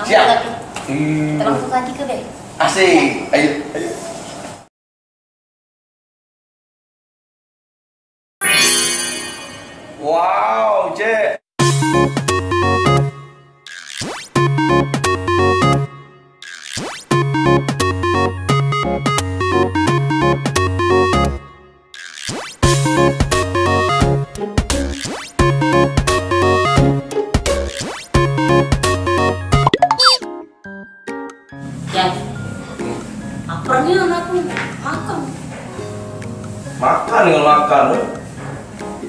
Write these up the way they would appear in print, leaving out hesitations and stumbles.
Kamu Siap. lagi. Kita langsung lagi ke Be. Asik. Ayo, ayo. Wow, Cek. Ya. Laparnya anakku makan. Makan dengan makan.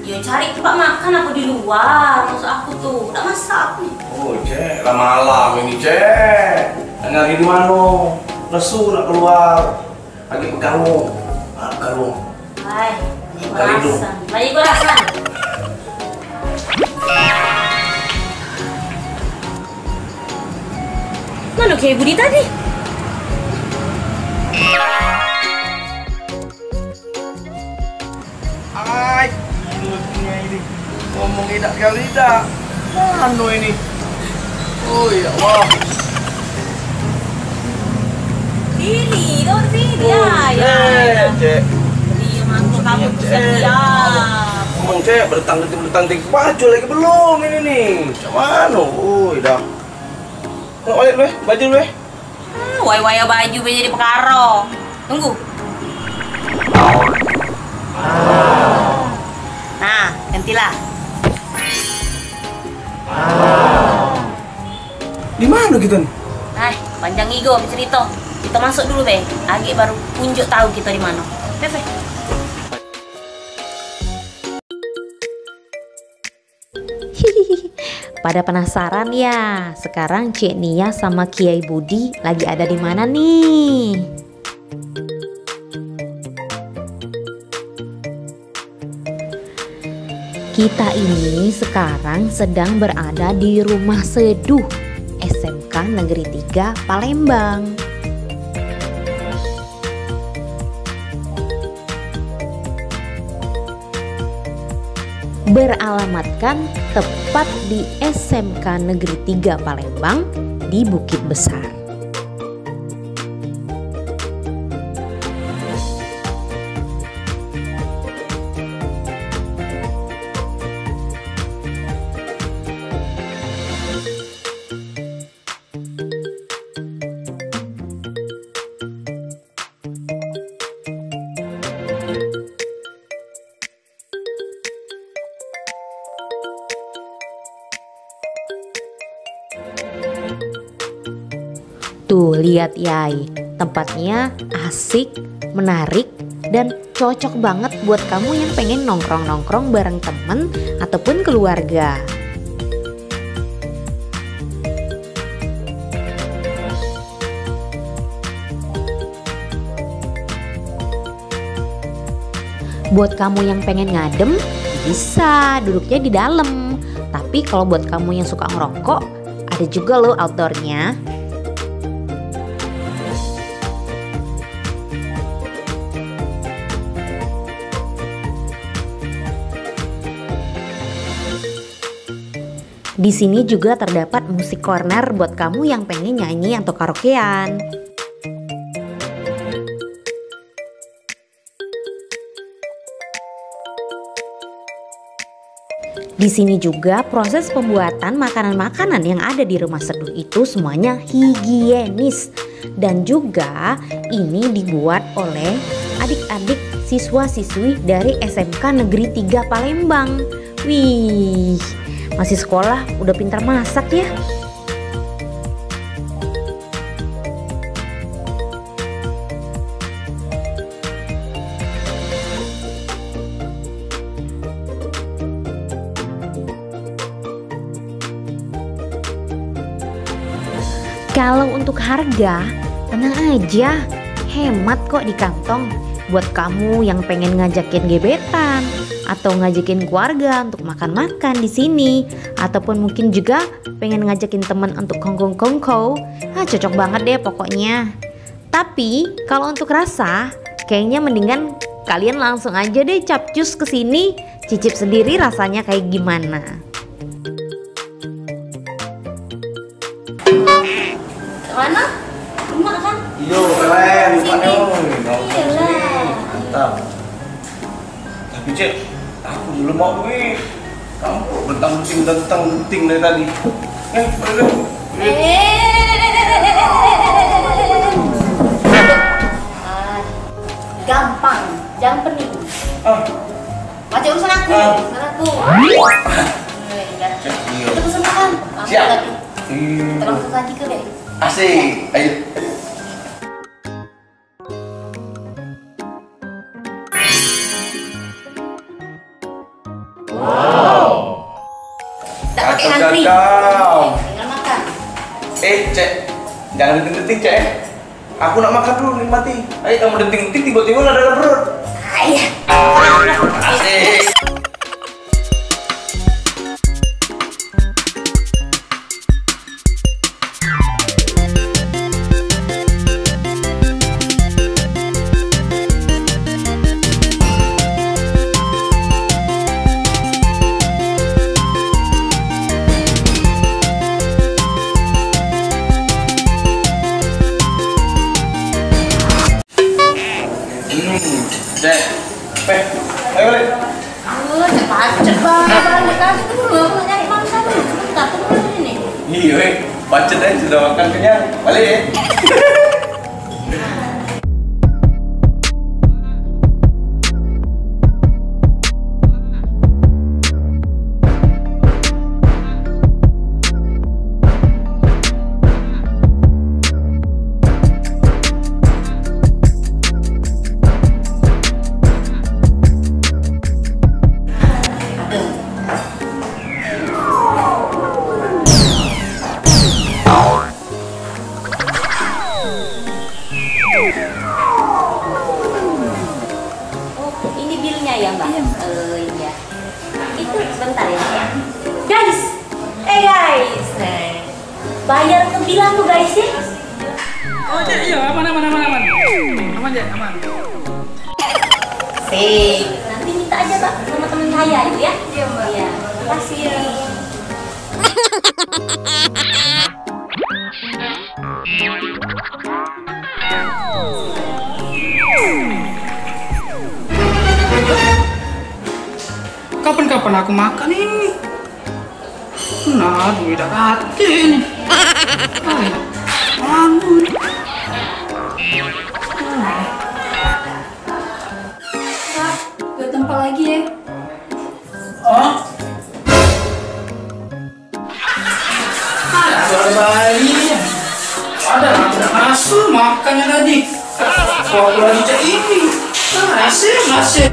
Ya cari tempat makan aku di luar. Maksud aku tuh udah masak nih. Oh, Cek, lah malam ini, Cek. Lagi di mana? Lesu nak keluar. Lagi pegalung. Pegalung. Hai, Kali itu. lagi gue rasan. Mana kayak Budi tadi? Ay, mulutnya ini ngomong tidak kali tidak. Mana ini? Oh ya Allah. Diri, dong diri ya. Cek. Iya mantu kamu tuh siap-siap. Ngomong Cek, bertang-ting baju lagi belum ini nih. Mana? Oh, dah. Mau balik lu, baju lu. Waya-waya baju be jadi pekaro. Tunggu. Nah, gantilah. Di mana kita nih? Nah, panjang igo cerita. Kita masuk dulu be. Lagi baru unjuk tahu kita di mana. Be. Pada penasaran ya? Sekarang Cik Nia sama Kiai Budi lagi ada di mana nih? Kita ini sekarang sedang berada di Rumah Seduh SMK Negeri 3 Palembang. Beralamatkan tepat di SMK Negeri 3 Palembang di Bukit Besar. Tuh lihat Yai, tempatnya asik, menarik, dan cocok banget buat kamu yang pengen nongkrong-nongkrong bareng temen ataupun keluarga. Buat kamu yang pengen ngadem, bisa duduknya di dalam. Tapi kalau buat kamu yang suka ngerokok, ada juga loh outdoornya. Di sini juga terdapat musik corner buat kamu yang pengen nyanyi atau karaokean. Di sini juga proses pembuatan makanan-makanan yang ada di Rumah Seduh itu semuanya higienis. Dan juga ini dibuat oleh adik-adik siswa-siswi dari SMK Negeri 3 Palembang. Wih, masih sekolah udah pintar masak ya. Kalau untuk harga, tenang aja, hemat kok di kantong. Buat kamu yang pengen ngajakin gebetan atau ngajakin keluarga untuk makan-makan di sini, ataupun mungkin juga pengen ngajakin teman untuk kongko-kongko, cocok banget deh pokoknya. Tapi kalau untuk rasa, kayaknya mendingan kalian langsung aja deh capcus ke sini, cicip sendiri rasanya kayak gimana. Mana? Rumah kan? Iyo, keren, rupanya. Iyalah. Mantap. Tapi Cek, aku dulu mau wih. Kamu bentang-benting dari tadi. Boleh. Gampang, jangan pening. Macam urusan aku, urusan aku. Kita pesan makan. Siap. Kita langsung lagi ke deh. Asik. Ayo. Tak pakai ngantri. Tinggal makan. Cek, jangan denting-denting Cek. Aku nak makan dulu, nikmati. Ayo kamu denting-denting tiba-tiba ada dalam perut. Ayah. Asik. Cek, ayo balik. Cepat banget kan dulu. Aku nak nyari makan dulu. Sebentar, tunggu dulu ini. Iya, bacet aja sudah makan kenyang. Balik ya. Oh, ini bilnya ya, Mbak? Iya. Itu sebentar ya. Guys. Guys. Nah, bayar ke bil aku guys ya. Oh, Cek, iya, aman. Aman, Cek, aman. Sip. Nanti minta aja, Pak, sama teman saya itu ya. Iya, Mbak. Iya. Terima kasih. Kapan-kapan aku makan ini? Nah, duit dah hati ini. Bangun. Kak, gak tempel lagi ya? Ada suara bayi. Ada masuk makannya tadi. Kalau lagi Cek ini. Masih.